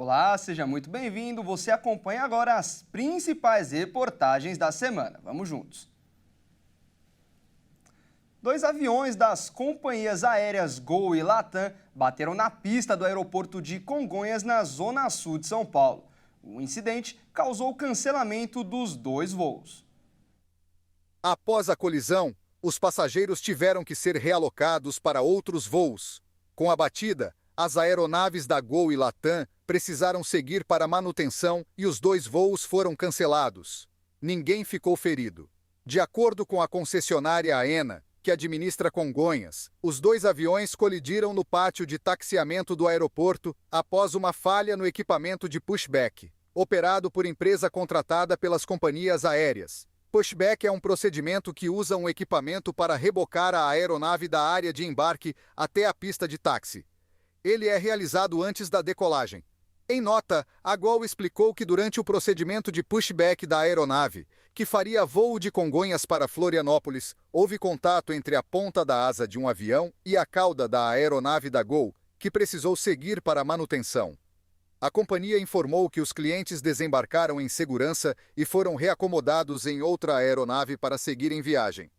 Olá, seja muito bem-vindo. Você acompanha agora as principais reportagens da semana. Vamos juntos. 2 aviões das companhias aéreas Gol e Latam bateram na pista do aeroporto de Congonhas, na zona sul de São Paulo. O incidente causou o cancelamento dos 2 voos. Após a colisão, os passageiros tiveram que ser realocados para outros voos. Com a batida, as aeronaves da Gol e Latam precisaram seguir para manutenção e os 2 voos foram cancelados. Ninguém ficou ferido. De acordo com a concessionária AENA, que administra Congonhas, os 2 aviões colidiram no pátio de taxiamento do aeroporto após uma falha no equipamento de pushback, operado por empresa contratada pelas companhias aéreas. Pushback é um procedimento que usa um equipamento para rebocar a aeronave da área de embarque até a pista de táxi. Ele é realizado antes da decolagem. Em nota, a Gol explicou que durante o procedimento de pushback da aeronave, que faria voo de Congonhas para Florianópolis, houve contato entre a ponta da asa de um avião e a cauda da aeronave da Gol, que precisou seguir para a manutenção. A companhia informou que os clientes desembarcaram em segurança e foram reacomodados em outra aeronave para seguir em viagem.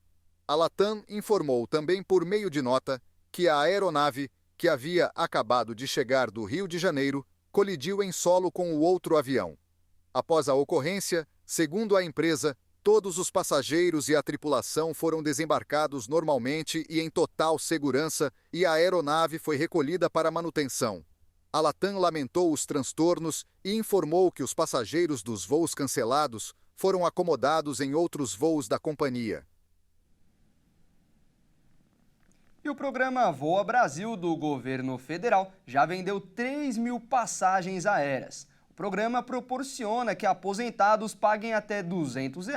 A Latam informou também por meio de nota que a aeronave, que havia acabado de chegar do Rio de Janeiro, colidiu em solo com o outro avião. Após a ocorrência, segundo a empresa, todos os passageiros e a tripulação foram desembarcados normalmente e em total segurança e a aeronave foi recolhida para manutenção. A Latam lamentou os transtornos e informou que os passageiros dos voos cancelados foram acomodados em outros voos da companhia. E o programa Voa Brasil do governo federal já vendeu 3.000 passagens aéreas. O programa proporciona que aposentados paguem até R$ 200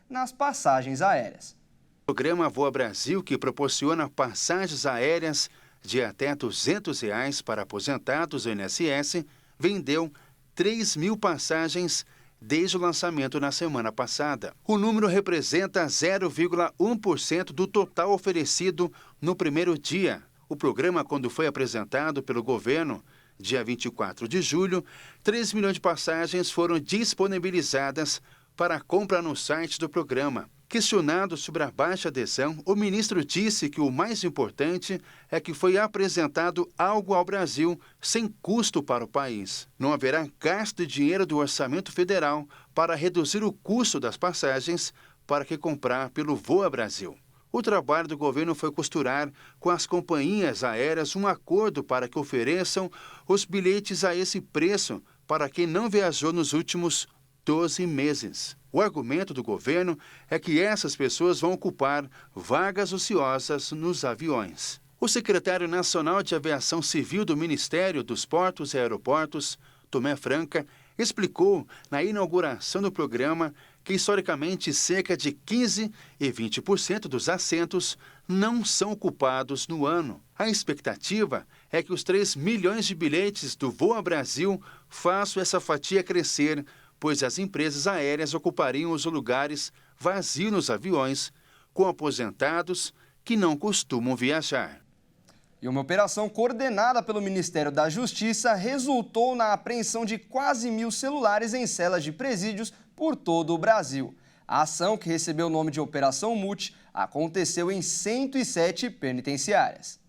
nas passagens aéreas. O programa Voa Brasil, que proporciona passagens aéreas de até R$ 200 para aposentados do INSS, vendeu 3.000 passagens desde o lançamento na semana passada. O número representa 0,1% do total oferecido no primeiro dia. O programa, quando foi apresentado pelo governo, dia 24 de julho, 3 milhões de passagens foram disponibilizadas para compra no site do programa. Questionado sobre a baixa adesão, o ministro disse que o mais importante é que foi apresentado algo ao Brasil sem custo para o país. Não haverá gasto de dinheiro do orçamento federal para reduzir o custo das passagens para que comprar pelo Voa Brasil. O trabalho do governo foi costurar com as companhias aéreas um acordo para que ofereçam os bilhetes a esse preço para quem não viajou nos últimos 12 meses. O argumento do governo é que essas pessoas vão ocupar vagas ociosas nos aviões. O secretário nacional de Aviação Civil do Ministério dos Portos e Aeroportos, Tomé Franca, explicou na inauguração do programa que, historicamente, cerca de 15% e 20% dos assentos não são ocupados no ano. A expectativa é que os 3 milhões de bilhetes do Voa Brasil façam essa fatia crescer, pois as empresas aéreas ocupariam os lugares vazios nos aviões, com aposentados que não costumam viajar. E uma operação coordenada pelo Ministério da Justiça resultou na apreensão de quase 1.000 celulares em celas de presídios por todo o Brasil. A ação, que recebeu o nome de Operação Multi, aconteceu em 107 penitenciárias.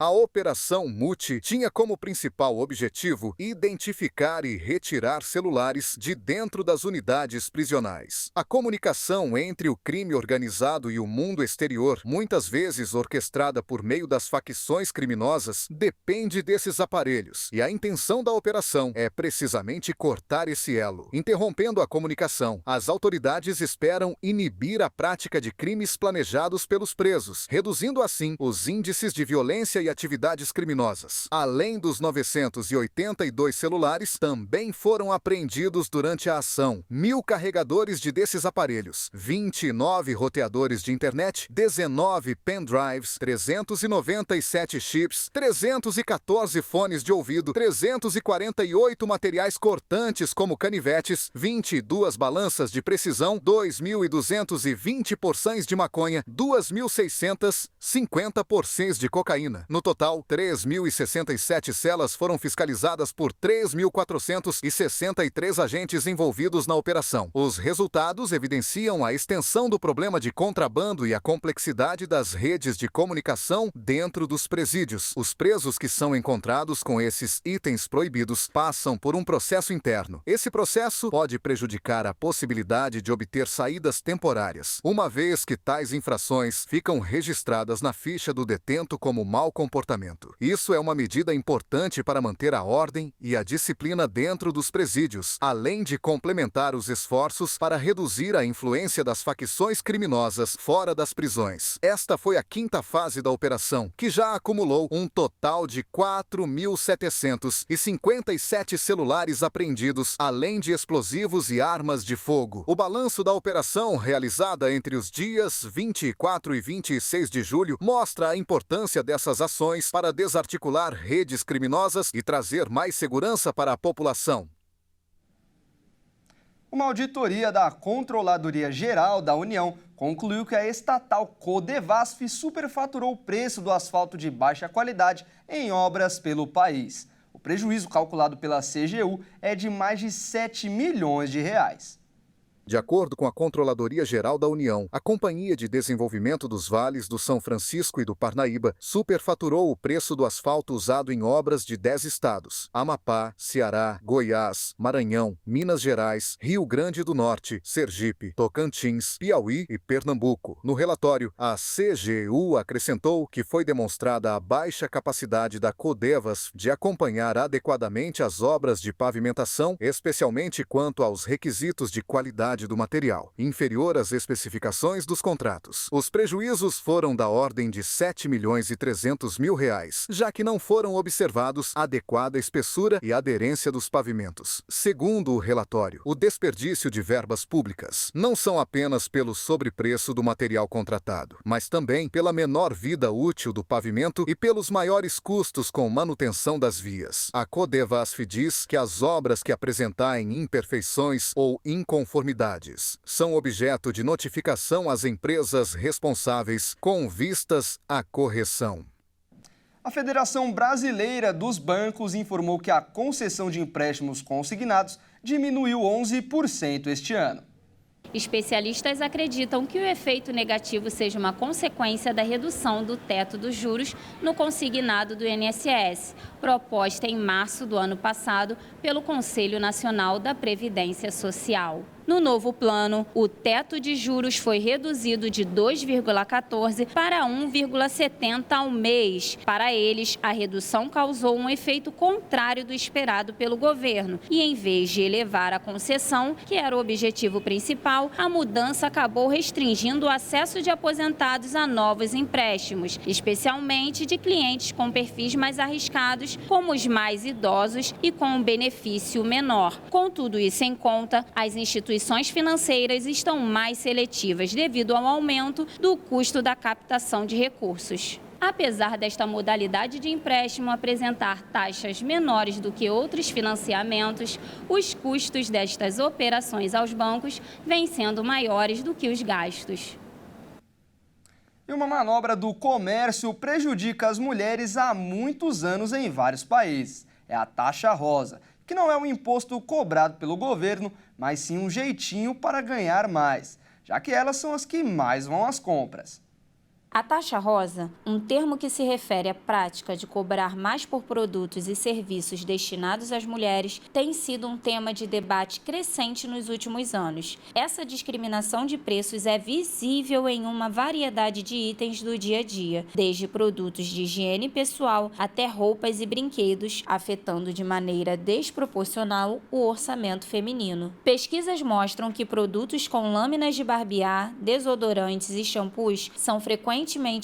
A Operação Multi tinha como principal objetivo identificar e retirar celulares de dentro das unidades prisionais. A comunicação entre o crime organizado e o mundo exterior, muitas vezes orquestrada por meio das facções criminosas, depende desses aparelhos. E a intenção da operação é precisamente cortar esse elo. Interrompendo a comunicação, as autoridades esperam inibir a prática de crimes planejados pelos presos, reduzindo assim os índices de violência e atividades criminosas. Além dos 982 celulares, também foram apreendidos durante a ação 1.000 carregadores desses aparelhos, 29 roteadores de internet, 19 pendrives, 397 chips, 314 fones de ouvido, 348 materiais cortantes como canivetes, 22 balanças de precisão, 2.220 porções de maconha, 2.650 porções de cocaína. No No total, 3.067 celas foram fiscalizadas por 3.463 agentes envolvidos na operação. Os resultados evidenciam a extensão do problema de contrabando e a complexidade das redes de comunicação dentro dos presídios. Os presos que são encontrados com esses itens proibidos passam por um processo interno. Esse processo pode prejudicar a possibilidade de obter saídas temporárias, uma vez que tais infrações ficam registradas na ficha do detento como mau comportamento. Isso é uma medida importante para manter a ordem e a disciplina dentro dos presídios, além de complementar os esforços para reduzir a influência das facções criminosas fora das prisões. Esta foi a 5ª fase da operação, que já acumulou um total de 4.757 celulares apreendidos, além de explosivos e armas de fogo. O balanço da operação, realizada entre os dias 24 e 26 de julho, mostra a importância dessas ações para desarticular redes criminosas e trazer mais segurança para a população. Uma auditoria da Controladoria Geral da União concluiu que a estatal Codevasf superfaturou o preço do asfalto de baixa qualidade em obras pelo país. O prejuízo calculado pela CGU é de mais de 7 milhões de reais. De acordo com a Controladoria Geral da União, a Companhia de Desenvolvimento dos Vales do São Francisco e do Parnaíba superfaturou o preço do asfalto usado em obras de 10 estados: Amapá, Ceará, Goiás, Maranhão, Minas Gerais, Rio Grande do Norte, Sergipe, Tocantins, Piauí e Pernambuco. No relatório, a CGU acrescentou que foi demonstrada a baixa capacidade da Codevasf de acompanhar adequadamente as obras de pavimentação, especialmente quanto aos requisitos de qualidade do material, inferior às especificações dos contratos. Os prejuízos foram da ordem de 7 milhões e 300 mil reais, já que não foram observados a adequada espessura e aderência dos pavimentos. Segundo o relatório, o desperdício de verbas públicas não são apenas pelo sobrepreço do material contratado, mas também pela menor vida útil do pavimento e pelos maiores custos com manutenção das vias. A Codevasf diz que as obras que apresentarem imperfeições ou inconformidades são objeto de notificação às empresas responsáveis com vistas à correção. A Federação Brasileira dos Bancos informou que a concessão de empréstimos consignados diminuiu 11% este ano. Especialistas acreditam que o efeito negativo seja uma consequência da redução do teto dos juros no consignado do INSS, proposta em março do ano passado pelo Conselho Nacional da Previdência Social. No novo plano, o teto de juros foi reduzido de 2,14 para 1,70 ao mês. Para eles, a redução causou um efeito contrário do esperado pelo governo e, em vez de elevar a concessão, que era o objetivo principal, a mudança acabou restringindo o acesso de aposentados a novos empréstimos, especialmente de clientes com perfis mais arriscados, como os mais idosos e com um benefício menor. Com tudo isso em conta, as instituições financeiras estão mais seletivas devido ao aumento do custo da captação de recursos. Apesar desta modalidade de empréstimo apresentar taxas menores do que outros financiamentos, os custos destas operações aos bancos vêm sendo maiores do que os gastos. E uma manobra do comércio prejudica as mulheres há muitos anos em vários países. É a taxa rosa, que não é um imposto cobrado pelo governo, mas sim um jeitinho para ganhar mais, já que elas são as que mais vão às compras. A taxa rosa, um termo que se refere à prática de cobrar mais por produtos e serviços destinados às mulheres, tem sido um tema de debate crescente nos últimos anos. Essa discriminação de preços é visível em uma variedade de itens do dia a dia, desde produtos de higiene pessoal até roupas e brinquedos, afetando de maneira desproporcional o orçamento feminino. Pesquisas mostram que produtos com lâminas de barbear, desodorantes e shampoos são frequentemente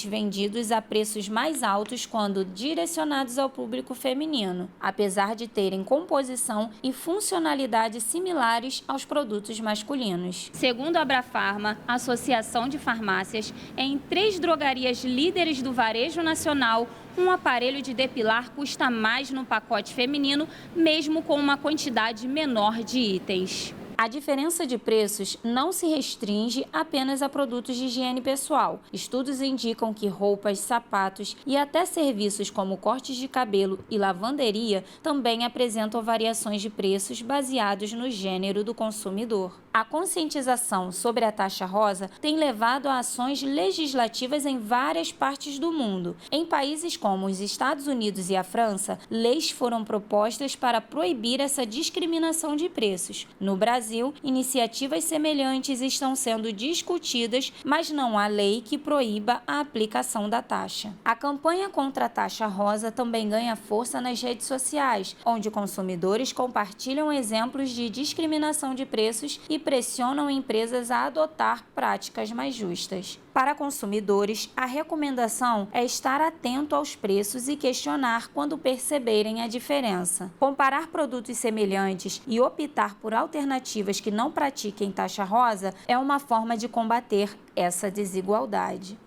vendidos a preços mais altos quando direcionados ao público feminino, apesar de terem composição e funcionalidade similares aos produtos masculinos. Segundo a Abrafarma, Associação de Farmácias, em 3 drogarias líderes do varejo nacional, um aparelho de depilar custa mais no pacote feminino, mesmo com uma quantidade menor de itens. A diferença de preços não se restringe apenas a produtos de higiene pessoal. Estudos indicam que roupas, sapatos e até serviços como cortes de cabelo e lavanderia também apresentam variações de preços baseados no gênero do consumidor. A conscientização sobre a taxa rosa tem levado a ações legislativas em várias partes do mundo. Em países como os Estados Unidos e a França, leis foram propostas para proibir essa discriminação de preços. No Brasil, iniciativas semelhantes estão sendo discutidas, mas não há lei que proíba a aplicação da taxa. A campanha contra a taxa rosa também ganha força nas redes sociais, onde consumidores compartilham exemplos de discriminação de preços e pressionam empresas a adotar práticas mais justas. Para consumidores, a recomendação é estar atento aos preços e questionar quando perceberem a diferença. Comparar produtos semelhantes e optar por alternativas que não pratiquem taxa rosa é uma forma de combater essa desigualdade.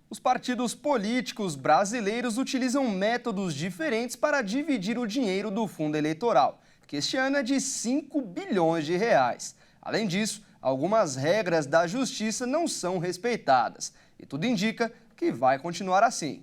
Os partidos políticos brasileiros utilizam métodos diferentes para dividir o dinheiro do fundo eleitoral, que este ano é de 5 bilhões de reais. Além disso, algumas regras da Justiça não são respeitadas e tudo indica que vai continuar assim.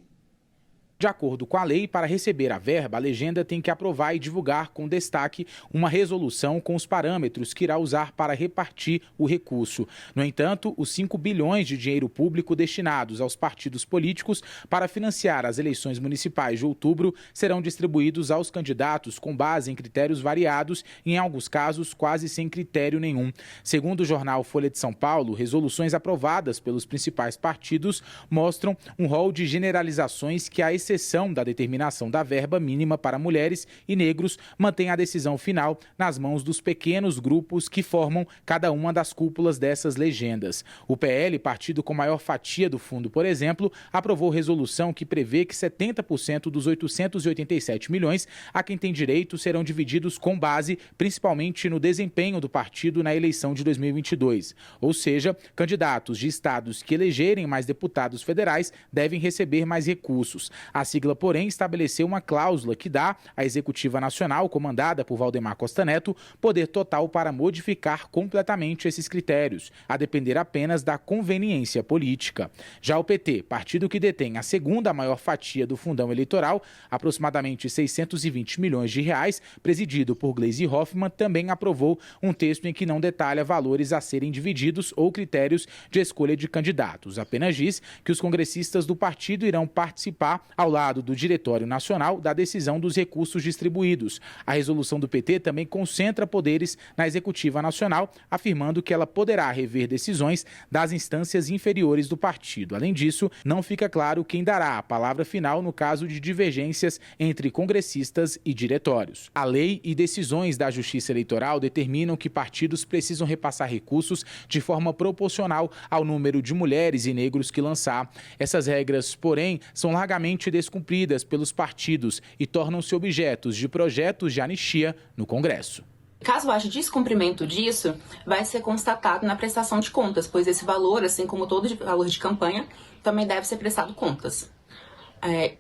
De acordo com a lei, para receber a verba, a legenda tem que aprovar e divulgar com destaque uma resolução com os parâmetros que irá usar para repartir o recurso. No entanto, os 5 bilhões de dinheiro público destinados aos partidos políticos para financiar as eleições municipais de outubro serão distribuídos aos candidatos com base em critérios variados e, em alguns casos, quase sem critério nenhum. Segundo o jornal Folha de São Paulo, resoluções aprovadas pelos principais partidos mostram um rol de generalizações que, à exceção da determinação da verba mínima para mulheres e negros, mantém a decisão final nas mãos dos pequenos grupos que formam cada uma das cúpulas dessas legendas. O PL, partido com maior fatia do fundo, por exemplo, aprovou resolução que prevê que 70% dos 887 milhões a quem tem direito serão divididos com base principalmente no desempenho do partido na eleição de 2022. Ou seja, candidatos de estados que elegerem mais deputados federais devem receber mais recursos. A sigla, porém, estabeleceu uma cláusula que dá à Executiva Nacional, comandada por Valdemar Costa Neto, poder total para modificar completamente esses critérios, a depender apenas da conveniência política. Já o PT, partido que detém a segunda maior fatia do fundão eleitoral, aproximadamente 620 milhões de reais, presidido por Gleisi Hoffmann, também aprovou um texto em que não detalha valores a serem divididos ou critérios de escolha de candidatos. Apenas diz que os congressistas do partido irão participar ao lado do Diretório Nacional da decisão dos recursos distribuídos. A resolução do PT também concentra poderes na Executiva Nacional, afirmando que ela poderá rever decisões das instâncias inferiores do partido. Além disso, não fica claro quem dará a palavra final no caso de divergências entre congressistas e diretórios. A lei e decisões da Justiça Eleitoral determinam que partidos precisam repassar recursos de forma proporcional ao número de mulheres e negros que lançar. Essas regras, porém, são largamente descumpridas pelos partidos e tornam-se objetos de projetos de anistia no Congresso. Caso haja descumprimento disso, vai ser constatado na prestação de contas, pois esse valor, assim como todo valor de campanha, também deve ser prestado contas.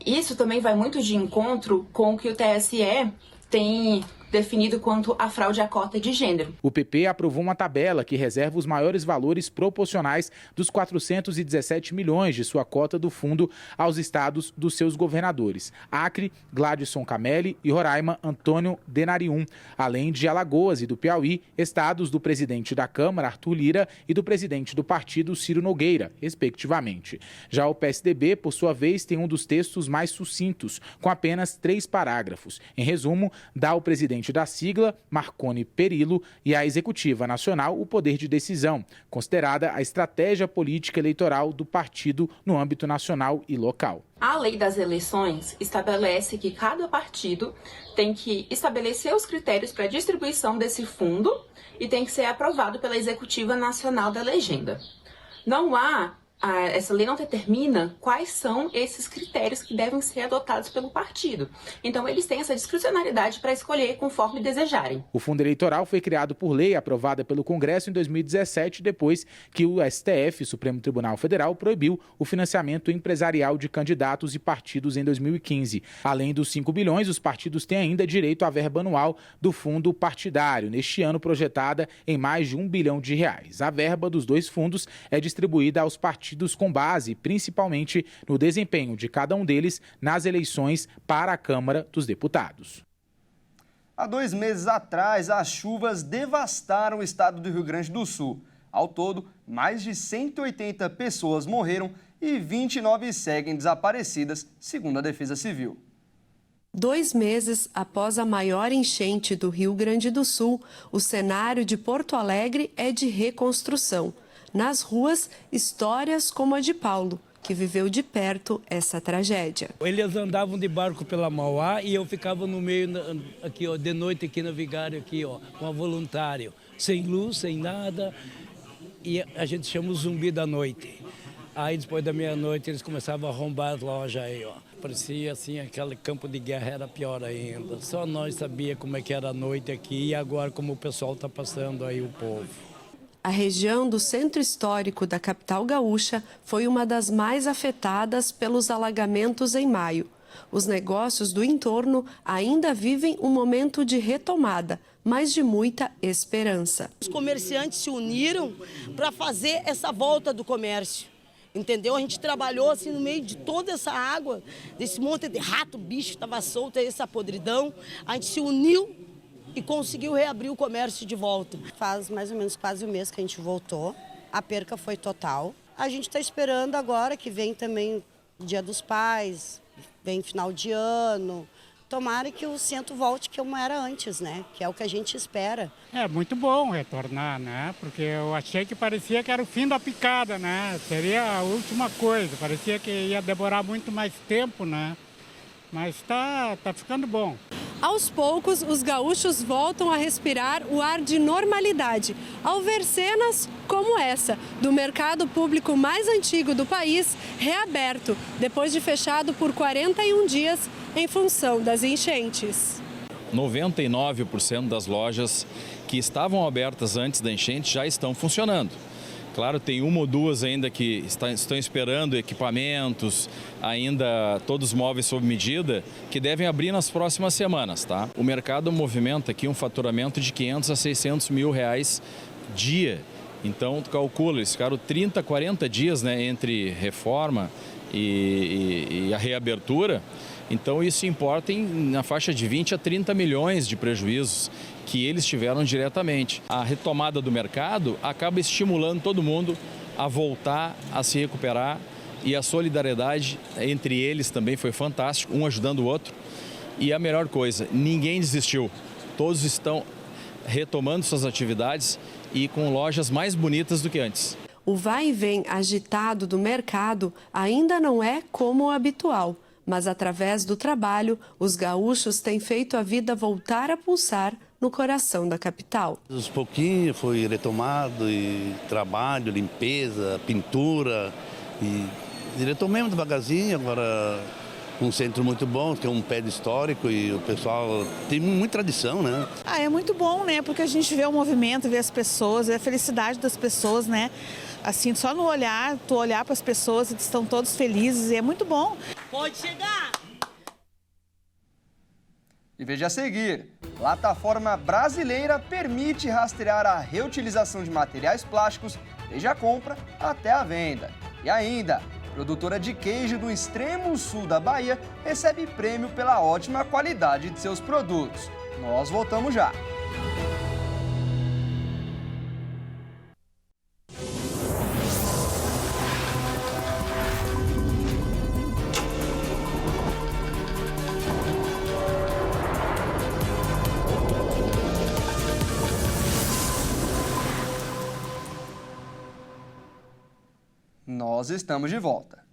Isso também vai muito de encontro com o que o TSE tem definido quanto à fraude à cota de gênero. O PP aprovou uma tabela que reserva os maiores valores proporcionais dos 417 milhões de sua cota do fundo aos estados dos seus governadores: Acre, Gladson Camelli, e Roraima, Antônio Denarium, além de Alagoas e do Piauí, estados do presidente da Câmara, Arthur Lira, e do presidente do partido, Ciro Nogueira, respectivamente. Já o PSDB, por sua vez, tem um dos textos mais sucintos, com apenas 3 parágrafos. Em resumo, dá ao presidente da sigla, Marconi Perillo, e à Executiva Nacional o poder de decisão, considerada a estratégia política eleitoral do partido no âmbito nacional e local. A lei das eleições estabelece que cada partido tem que estabelecer os critérios para a distribuição desse fundo e tem que ser aprovado pela Executiva Nacional da Legenda. Não há essa lei não determina quais são esses critérios que devem ser adotados pelo partido. Então, eles têm essa discricionariedade para escolher conforme desejarem. O fundo eleitoral foi criado por lei aprovada pelo Congresso em 2017, depois que o STF, Supremo Tribunal Federal, proibiu o financiamento empresarial de candidatos e partidos em 2015. Além dos 5 bilhões, os partidos têm ainda direito à verba anual do fundo partidário, neste ano projetada em mais de R$1 bilhão. A verba dos dois fundos é distribuída aos partidos com base, principalmente, no desempenho de cada um deles nas eleições para a Câmara dos Deputados. Há 2 meses atrás, as chuvas devastaram o estado do Rio Grande do Sul. Ao todo, mais de 180 pessoas morreram e 29 seguem desaparecidas, segundo a Defesa Civil. 2 meses após a maior enchente do Rio Grande do Sul, o cenário de Porto Alegre é de reconstrução. Nas ruas, histórias como a de Paulo, que viveu de perto essa tragédia. Eles andavam de barco pela Mauá e eu ficava no meio, aqui, ó, de noite aqui na Vigário, aqui, ó, com a voluntário, sem luz, sem nada, e a gente chama o zumbi da noite. Aí depois da meia-noite eles começavam a arrombar as lojas aí, ó. Parecia assim, aquele campo de guerra era pior ainda. Só nós sabíamos como é que era a noite aqui e agora como o pessoal está passando aí, o povo. A região do centro histórico da capital gaúcha foi uma das mais afetadas pelos alagamentos em maio. Os negócios do entorno ainda vivem um momento de retomada, mas de muita esperança. Os comerciantes se uniram para fazer essa volta do comércio. Entendeu? A gente trabalhou assim no meio de toda essa água, desse monte de rato, bicho que estava solto, essa podridão. A gente se uniu e conseguiu reabrir o comércio de volta. Faz mais ou menos quase um mês que a gente voltou. A perca foi total. A gente está esperando agora que vem também Dia dos Pais, vem final de ano. Tomara que o centro volte como era antes, né? Que é o que a gente espera. É muito bom retornar, né? Porque eu achei que parecia que era o fim da picada, né? Seria a última coisa. Parecia que ia demorar muito mais tempo, né? Mas tá ficando bom. Aos poucos, os gaúchos voltam a respirar o ar de normalidade, ao ver cenas como essa, do mercado público mais antigo do país, reaberto, depois de fechado por 41 dias em função das enchentes. 99% das lojas que estavam abertas antes da enchente já estão funcionando. Claro, tem 1 ou 2 ainda que estão esperando equipamentos, ainda todos móveis sob medida, que devem abrir nas próximas semanas, tá? O mercado movimenta aqui um faturamento de 500 a 600 mil reais dia. Então, tu calcula, eles ficaram 30, 40 dias, né, entre reforma e a reabertura. Então, isso importa na faixa de 20 a 30 milhões de prejuízos que eles tiveram diretamente. A retomada do mercado acaba estimulando todo mundo a voltar a se recuperar e a solidariedade entre eles também foi fantástico, um ajudando o outro. E a melhor coisa, ninguém desistiu. Todos estão retomando suas atividades e com lojas mais bonitas do que antes. O vai e vem agitado do mercado ainda não é como o habitual, mas através do trabalho, os gaúchos têm feito a vida voltar a pulsar no coração da capital. Aos pouquinhos foi retomado, e trabalho, limpeza, pintura, e retomamos devagarzinho, agora um centro muito bom, tem um prédio histórico e o pessoal tem muita tradição, né? É muito bom, né? Porque a gente vê o movimento, vê as pessoas, vê a felicidade das pessoas, né? Assim, só no olhar, tu olhar para as pessoas, eles estão todos felizes e é muito bom. Pode chegar! E veja a seguir, plataforma brasileira permite rastrear a reutilização de materiais plásticos desde a compra até a venda. E ainda, produtora de queijo do extremo sul da Bahia recebe prêmio pela ótima qualidade de seus produtos. Nós voltamos já. Nós estamos de volta.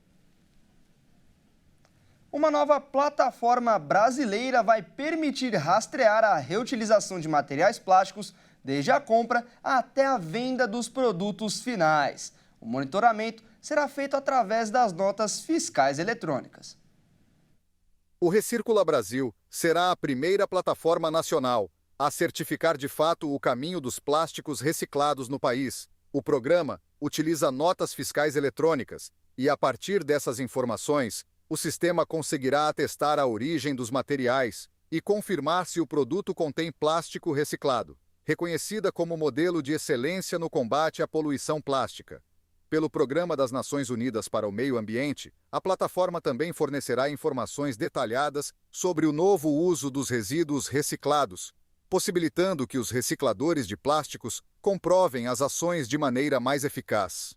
Uma nova plataforma brasileira vai permitir rastrear a reutilização de materiais plásticos desde a compra até a venda dos produtos finais. O monitoramento será feito através das notas fiscais eletrônicas. O Recircula Brasil será a primeira plataforma nacional a certificar de fato o caminho dos plásticos reciclados no país. O programa utiliza notas fiscais eletrônicas e, a partir dessas informações, o sistema conseguirá atestar a origem dos materiais e confirmar se o produto contém plástico reciclado, reconhecida como modelo de excelência no combate à poluição plástica. Pelo Programa das Nações Unidas para o Meio Ambiente, a plataforma também fornecerá informações detalhadas sobre o novo uso dos resíduos reciclados, possibilitando que os recicladores de plásticos comprovem as ações de maneira mais eficaz.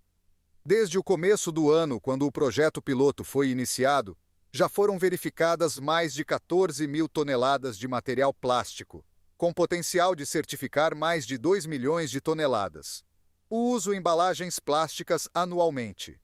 Desde o começo do ano, quando o projeto piloto foi iniciado, já foram verificadas mais de 14 mil toneladas de material plástico, com potencial de certificar mais de 2 milhões de toneladas. Uso embalagens plásticas anualmente.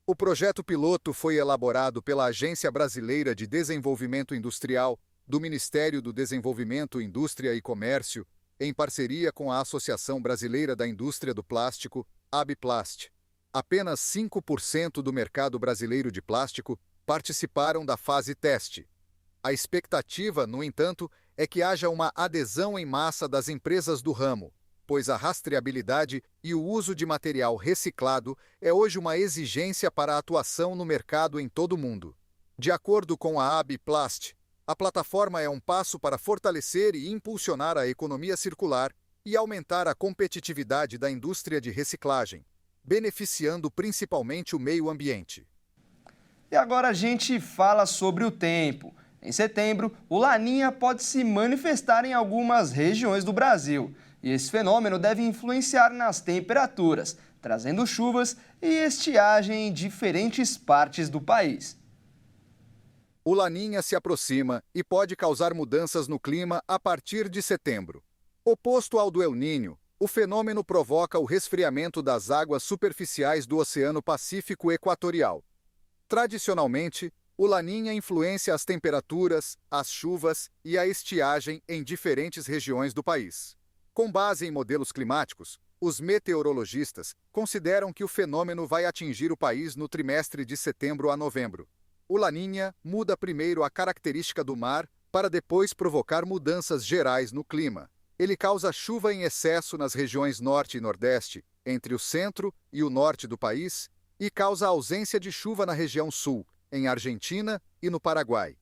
O projeto piloto foi elaborado pela Agência Brasileira de Desenvolvimento Industrial, do Ministério do Desenvolvimento, Indústria e Comércio, em parceria com a Associação Brasileira da Indústria do Plástico, ABPlast. Apenas 5% do mercado brasileiro de plástico participaram da fase teste. A expectativa, no entanto, é que haja uma adesão em massa das empresas do ramo, pois a rastreabilidade e o uso de material reciclado é hoje uma exigência para a atuação no mercado em todo o mundo. De acordo com a ABPlast, a plataforma é um passo para fortalecer e impulsionar a economia circular e aumentar a competitividade da indústria de reciclagem, beneficiando principalmente o meio ambiente. E agora a gente fala sobre o tempo. Em setembro, o Laninha pode se manifestar em algumas regiões do Brasil. E esse fenômeno deve influenciar nas temperaturas, trazendo chuvas e estiagem em diferentes partes do país. O Laninha se aproxima e pode causar mudanças no clima a partir de setembro. Oposto ao do El Niño, o fenômeno provoca o resfriamento das águas superficiais do Oceano Pacífico Equatorial. Tradicionalmente, o Laninha influencia as temperaturas, as chuvas e a estiagem em diferentes regiões do país. Com base em modelos climáticos, os meteorologistas consideram que o fenômeno vai atingir o país no trimestre de setembro a novembro. O Laninha muda primeiro a característica do mar para depois provocar mudanças gerais no clima. Ele causa chuva em excesso nas regiões norte e nordeste, entre o centro e o norte do país, e causa ausência de chuva na região sul, em Argentina e no Paraguai.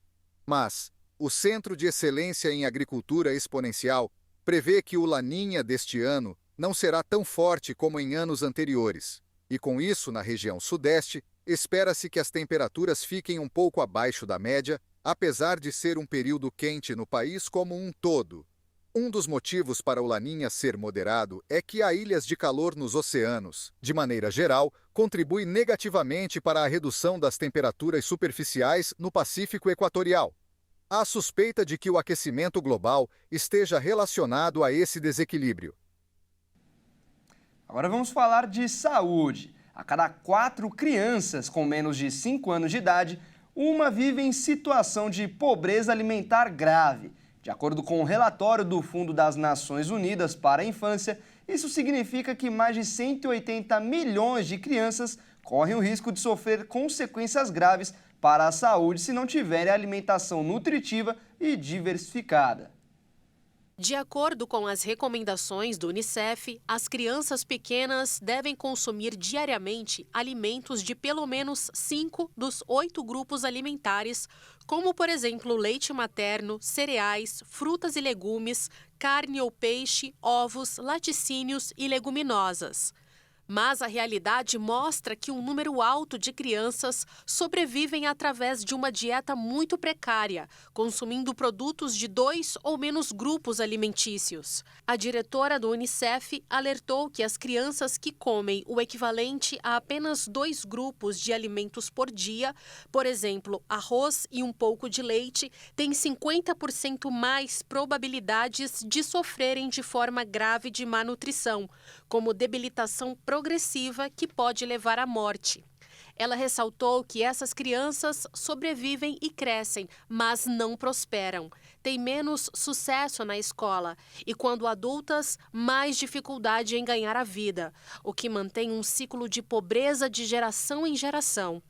Mas o Centro de Excelência em Agricultura Exponencial prevê que o Laninha deste ano não será tão forte como em anos anteriores. E com isso, na região sudeste, espera-se que as temperaturas fiquem um pouco abaixo da média, apesar de ser um período quente no país como um todo. Um dos motivos para o Laninha ser moderado é que há ilhas de calor nos oceanos. De maneira geral, contribui negativamente para a redução das temperaturas superficiais no Pacífico Equatorial. Há suspeita de que o aquecimento global esteja relacionado a esse desequilíbrio. Agora vamos falar de saúde. A cada 4 crianças com menos de 5 anos de idade, uma vive em situação de pobreza alimentar grave. De acordo com o relatório do Fundo das Nações Unidas para a Infância, isso significa que mais de 180 milhões de crianças correm o risco de sofrer consequências graves para a saúde se não tiverem alimentação nutritiva e diversificada. De acordo com as recomendações do Unicef, as crianças pequenas devem consumir diariamente alimentos de pelo menos 5 dos 8 grupos alimentares, como, por exemplo, leite materno, cereais, frutas e legumes, carne ou peixe, ovos, laticínios e leguminosas. Mas a realidade mostra que um número alto de crianças sobrevivem através de uma dieta muito precária, consumindo produtos de 2 ou menos grupos alimentícios. A diretora do Unicef alertou que as crianças que comem o equivalente a apenas 2 grupos de alimentos por dia, por exemplo, arroz e um pouco de leite, têm 50% mais probabilidades de sofrerem de forma grave de má nutrição, como debilitação progressiva que pode levar à morte. Ela ressaltou que essas crianças sobrevivem e crescem, mas não prosperam. Têm menos sucesso na escola e, quando adultas, mais dificuldade em ganhar a vida, o que mantém um ciclo de pobreza de geração em geração.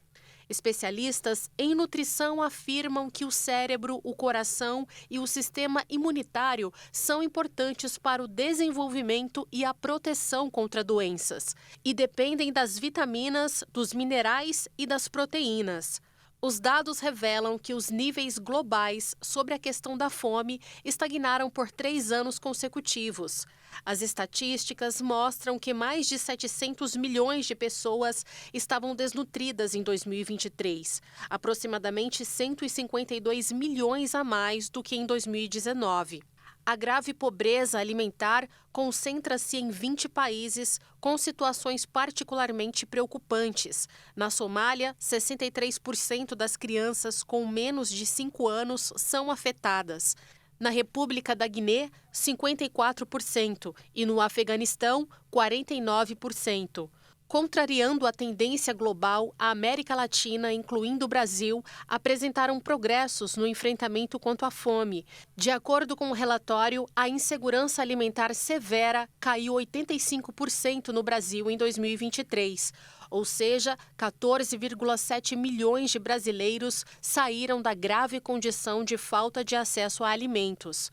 Especialistas em nutrição afirmam que o cérebro, o coração e o sistema imunitário são importantes para o desenvolvimento e a proteção contra doenças e dependem das vitaminas, dos minerais e das proteínas. Os dados revelam que os níveis globais sobre a questão da fome estagnaram por 3 anos consecutivos. As estatísticas mostram que mais de 700 milhões de pessoas estavam desnutridas em 2023, aproximadamente 152 milhões a mais do que em 2019. A grave pobreza alimentar concentra-se em 20 países com situações particularmente preocupantes. Na Somália, 63% das crianças com menos de 5 anos são afetadas. Na República da Guiné, 54% e no Afeganistão, 49%. Contrariando a tendência global, a América Latina, incluindo o Brasil, apresentaram progressos no enfrentamento contra a fome. De acordo com o relatório, a insegurança alimentar severa caiu 85% no Brasil em 2023. Ou seja, 14,7 milhões de brasileiros saíram da grave condição de falta de acesso a alimentos.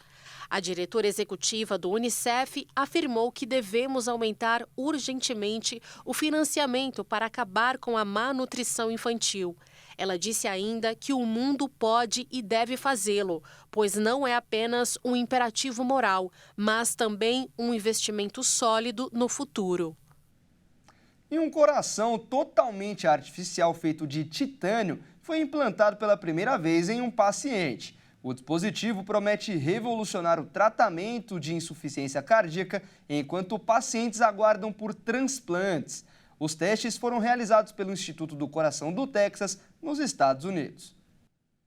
A diretora executiva do Unicef afirmou que devemos aumentar urgentemente o financiamento para acabar com a má nutrição infantil. Ela disse ainda que o mundo pode e deve fazê-lo, pois não é apenas um imperativo moral, mas também um investimento sólido no futuro. E um coração totalmente artificial feito de titânio foi implantado pela primeira vez em um paciente. O dispositivo promete revolucionar o tratamento de insuficiência cardíaca enquanto pacientes aguardam por transplantes. Os testes foram realizados pelo Instituto do Coração do Texas, nos Estados Unidos.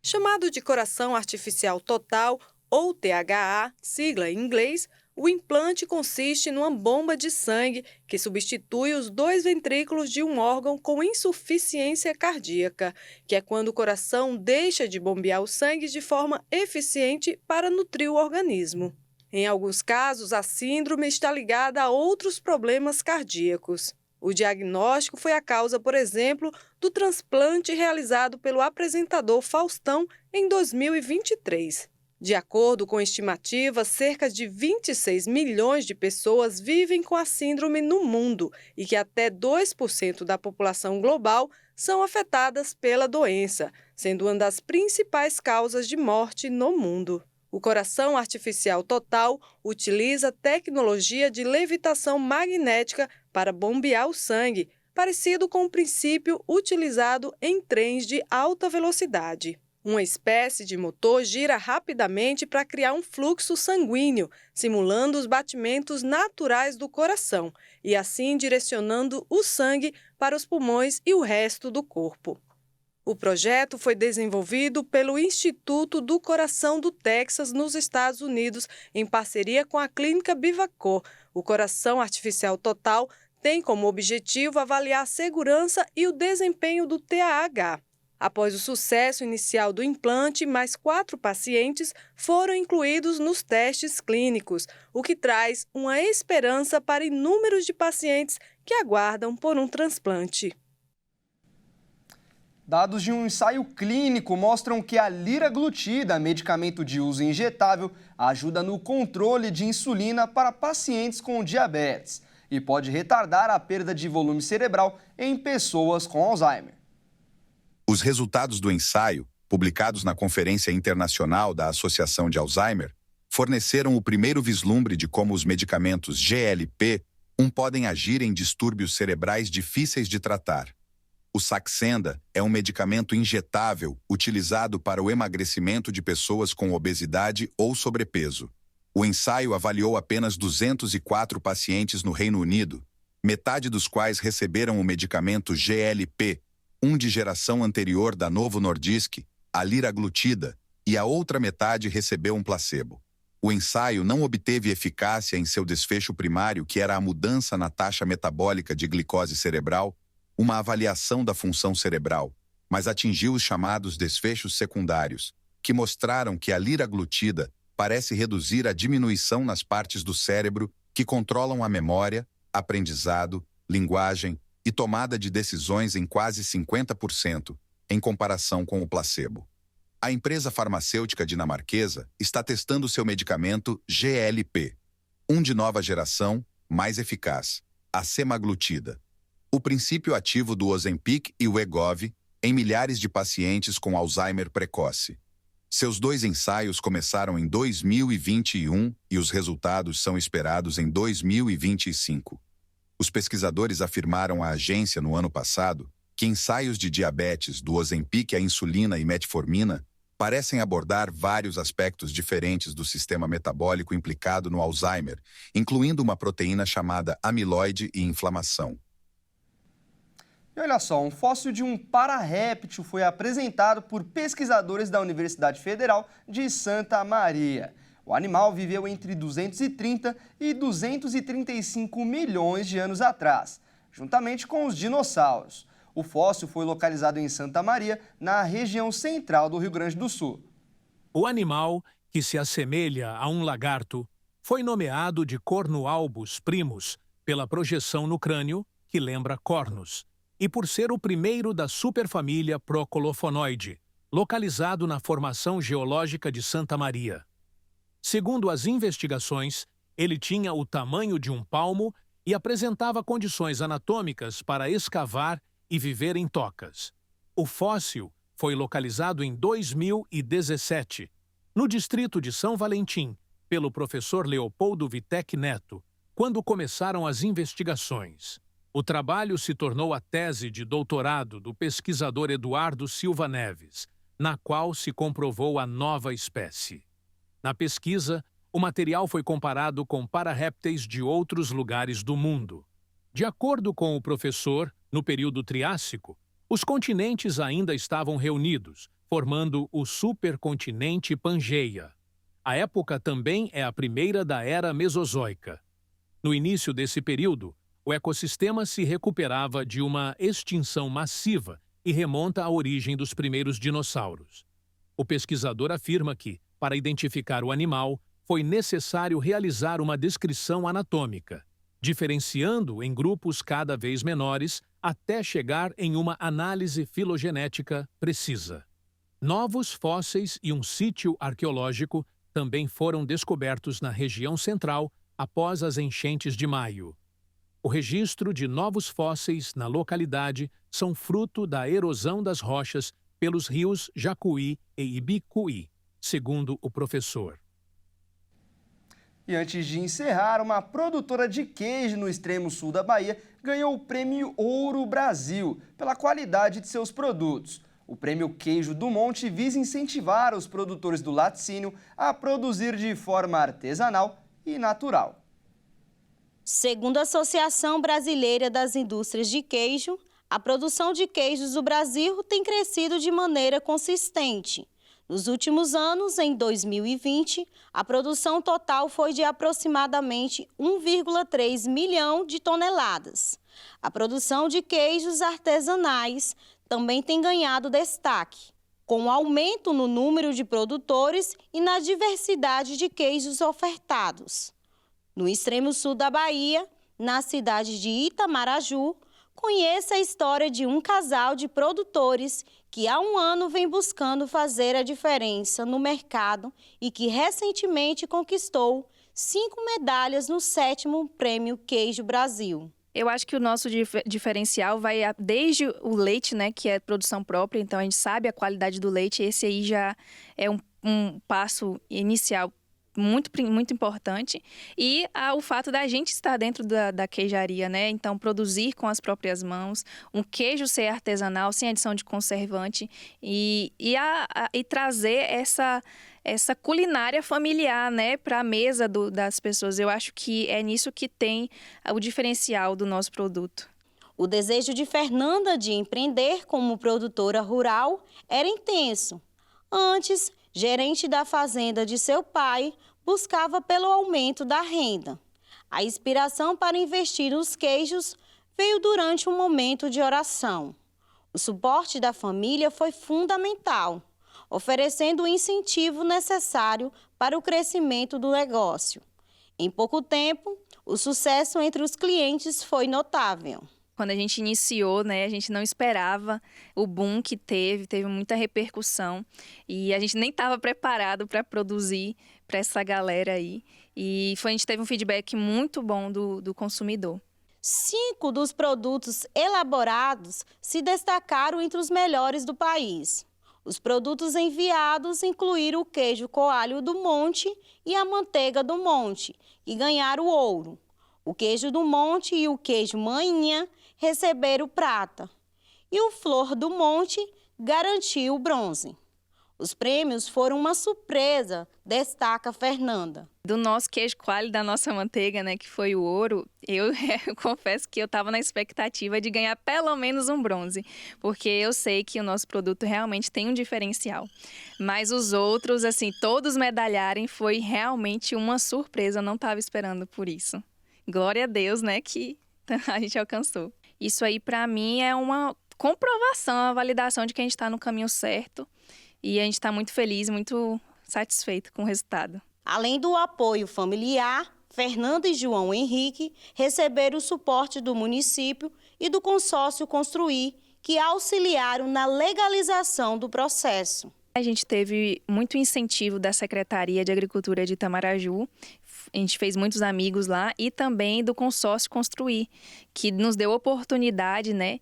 Chamado de coração artificial total, ou THA, sigla em inglês, o implante consiste numa bomba de sangue que substitui os 2 ventrículos de um órgão com insuficiência cardíaca, que é quando o coração deixa de bombear o sangue de forma eficiente para nutrir o organismo. Em alguns casos, a síndrome está ligada a outros problemas cardíacos. O diagnóstico foi a causa, por exemplo, do transplante realizado pelo apresentador Faustão em 2023. De acordo com estimativas, cerca de 26 milhões de pessoas vivem com a síndrome no mundo e que até 2% da população global são afetadas pela doença, sendo uma das principais causas de morte no mundo. O coração artificial total utiliza tecnologia de levitação magnética para bombear o sangue, parecido com o princípio utilizado em trens de alta velocidade. Uma espécie de motor gira rapidamente para criar um fluxo sanguíneo, simulando os batimentos naturais do coração e assim direcionando o sangue para os pulmões e o resto do corpo. O projeto foi desenvolvido pelo Instituto do Coração do Texas, nos Estados Unidos, em parceria com a Clínica Bivacor. O coração artificial total tem como objetivo avaliar a segurança e o desempenho do TAH. Após o sucesso inicial do implante, mais 4 pacientes foram incluídos nos testes clínicos, o que traz uma esperança para inúmeros de pacientes que aguardam por um transplante. Dados de um ensaio clínico mostram que a liraglutida, medicamento de uso injetável, ajuda no controle de insulina para pacientes com diabetes e pode retardar a perda de volume cerebral em pessoas com Alzheimer. Os resultados do ensaio, publicados na Conferência Internacional da Associação de Alzheimer, forneceram o primeiro vislumbre de como os medicamentos GLP-1 podem agir em distúrbios cerebrais difíceis de tratar. O Saxenda é um medicamento injetável utilizado para o emagrecimento de pessoas com obesidade ou sobrepeso. O ensaio avaliou apenas 204 pacientes no Reino Unido, metade dos quais receberam o medicamento GLP-1 de geração anterior da Novo Nordisk, a liraglutida, e a outra metade recebeu um placebo. O ensaio não obteve eficácia em seu desfecho primário, que era a mudança na taxa metabólica de glicose cerebral, uma avaliação da função cerebral, mas atingiu os chamados desfechos secundários, que mostraram que a liraglutida parece reduzir a diminuição nas partes do cérebro que controlam a memória, aprendizado, linguagem e tomada de decisões em quase 50%, em comparação com o placebo. A empresa farmacêutica dinamarquesa está testando seu medicamento GLP, um de nova geração, mais eficaz, a semaglutida. O princípio ativo do Ozempic e o Wegovy em milhares de pacientes com Alzheimer precoce. Seus 2 ensaios começaram em 2021 e os resultados são esperados em 2025. Os pesquisadores afirmaram à agência no ano passado que ensaios de diabetes do Ozempic à insulina e metformina parecem abordar vários aspectos diferentes do sistema metabólico implicado no Alzheimer, incluindo uma proteína chamada amiloide e inflamação. E olha só, um fóssil de um pararréptil foi apresentado por pesquisadores da Universidade Federal de Santa Maria. O animal viveu entre 230 e 235 milhões de anos atrás, juntamente com os dinossauros. O fóssil foi localizado em Santa Maria, na região central do Rio Grande do Sul. O animal, que se assemelha a um lagarto, foi nomeado de Cornualbus primus pela projeção no crânio, que lembra cornos, e por ser o primeiro da superfamília Procolofonoide, localizado na formação geológica de Santa Maria. Segundo as investigações, ele tinha o tamanho de um palmo e apresentava condições anatômicas para escavar e viver em tocas. O fóssil foi localizado em 2017, no distrito de São Valentim, pelo professor Leopoldo Vitec Neto, quando começaram as investigações. O trabalho se tornou a tese de doutorado do pesquisador Eduardo Silva Neves, na qual se comprovou a nova espécie. Na pesquisa, o material foi comparado com pararrépteis de outros lugares do mundo. De acordo com o professor, no período Triássico, os continentes ainda estavam reunidos, formando o supercontinente Pangeia. A época também é a primeira da Era Mesozoica. No início desse período, o ecossistema se recuperava de uma extinção massiva e remonta à origem dos primeiros dinossauros. O pesquisador afirma que, para identificar o animal, foi necessário realizar uma descrição anatômica, diferenciando em grupos cada vez menores até chegar em uma análise filogenética precisa. Novos fósseis e um sítio arqueológico também foram descobertos na região central após as enchentes de maio. O registro de novos fósseis na localidade são fruto da erosão das rochas pelos rios Jacuí e Ibicuí, segundo o professor. E antes de encerrar, uma produtora de queijo no extremo sul da Bahia ganhou o Prêmio Ouro Brasil pela qualidade de seus produtos. O Prêmio Queijo do Monte visa incentivar os produtores do laticínio a produzir de forma artesanal e natural. Segundo a Associação Brasileira das Indústrias de Queijo, a produção de queijos do Brasil tem crescido de maneira consistente. Nos últimos anos, em 2020, a produção total foi de aproximadamente 1,3 milhão de toneladas. A produção de queijos artesanais também tem ganhado destaque, com um aumento no número de produtores e na diversidade de queijos ofertados. No extremo sul da Bahia, na cidade de Itamaraju, conheça a história de um casal de produtores que há um ano vem buscando fazer a diferença no mercado e que recentemente conquistou 5 medalhas no 7º Prêmio Queijo Brasil. Eu acho que o nosso diferencial vai desde o leite, né, que é produção própria, então a gente sabe a qualidade do leite, esse aí já é um passo inicial muito importante, e o fato da gente estar dentro da queijaria, né? Então, produzir com as próprias mãos, um queijo ser artesanal, sem adição de conservante, e trazer essa culinária familiar, né, para a mesa das pessoas. Eu acho que é nisso que tem o diferencial do nosso produto. O desejo de Fernanda de empreender como produtora rural era intenso. Antes, gerente da fazenda de seu pai, buscava pelo aumento da renda. A inspiração para investir nos queijos veio durante um momento de oração. O suporte da família foi fundamental, oferecendo o incentivo necessário para o crescimento do negócio. Em pouco tempo, o sucesso entre os clientes foi notável. Quando a gente iniciou, né, a gente não esperava o boom que teve muita repercussão e a gente nem estava preparado para produzir para essa galera aí. E a gente teve um feedback muito bom do consumidor. 5 dos produtos elaborados se destacaram entre os melhores do país. Os produtos enviados incluíram o queijo coalho do Monte e a manteiga do Monte, que ganharam o ouro. O queijo do Monte e o queijo Manhinha receberam prata. E o Flor do Monte garantiu o bronze. Os prêmios foram uma surpresa, destaca Fernanda. Do nosso queijo coalho, da nossa manteiga, né, que foi o ouro, eu confesso que eu estava na expectativa de ganhar pelo menos um bronze, porque eu sei que o nosso produto realmente tem um diferencial. Mas os outros, assim, todos medalharem, foi realmente uma surpresa, eu não estava esperando por isso. Glória a Deus, né, que a gente alcançou. Isso aí, para mim, é uma comprovação, uma validação de que a gente está no caminho certo. E a gente está muito feliz, muito satisfeito com o resultado. Além do apoio familiar, Fernanda e João Henrique receberam o suporte do município e do consórcio Construir, que auxiliaram na legalização do processo. A gente teve muito incentivo da Secretaria de Agricultura de Itamaraju, a gente fez muitos amigos lá, e também do consórcio Construir, que nos deu oportunidade, né,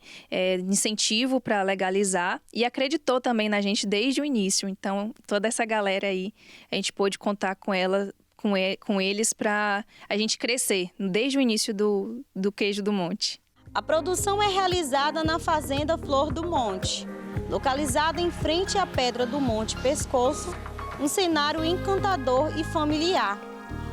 incentivo para legalizar e acreditou também na gente desde o início. Então, toda essa galera aí, a gente pôde contar com eles para a gente crescer desde o início do queijo do Monte. A produção é realizada na Fazenda Flor do Monte, localizada em frente à Pedra do Monte Pescoço, um cenário encantador e familiar.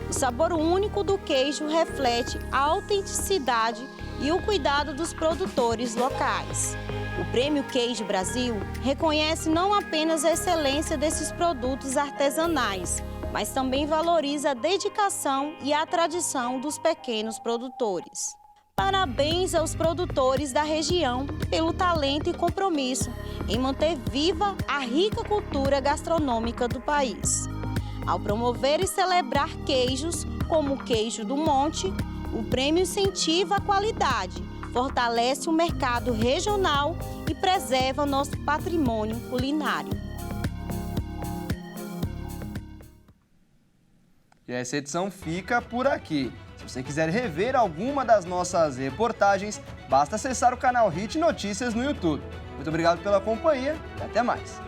O sabor único do queijo reflete a autenticidade e o cuidado dos produtores locais. O Prêmio Queijo Brasil reconhece não apenas a excelência desses produtos artesanais, mas também valoriza a dedicação e a tradição dos pequenos produtores. Parabéns aos produtores da região pelo talento e compromisso em manter viva a rica cultura gastronômica do país. Ao promover e celebrar queijos como o queijo do Monte, o prêmio incentiva a qualidade, fortalece o mercado regional e preserva nosso patrimônio culinário. E essa edição fica por aqui. Se você quiser rever alguma das nossas reportagens, basta acessar o canal Hit Notícias no YouTube. Muito obrigado pela companhia e até mais.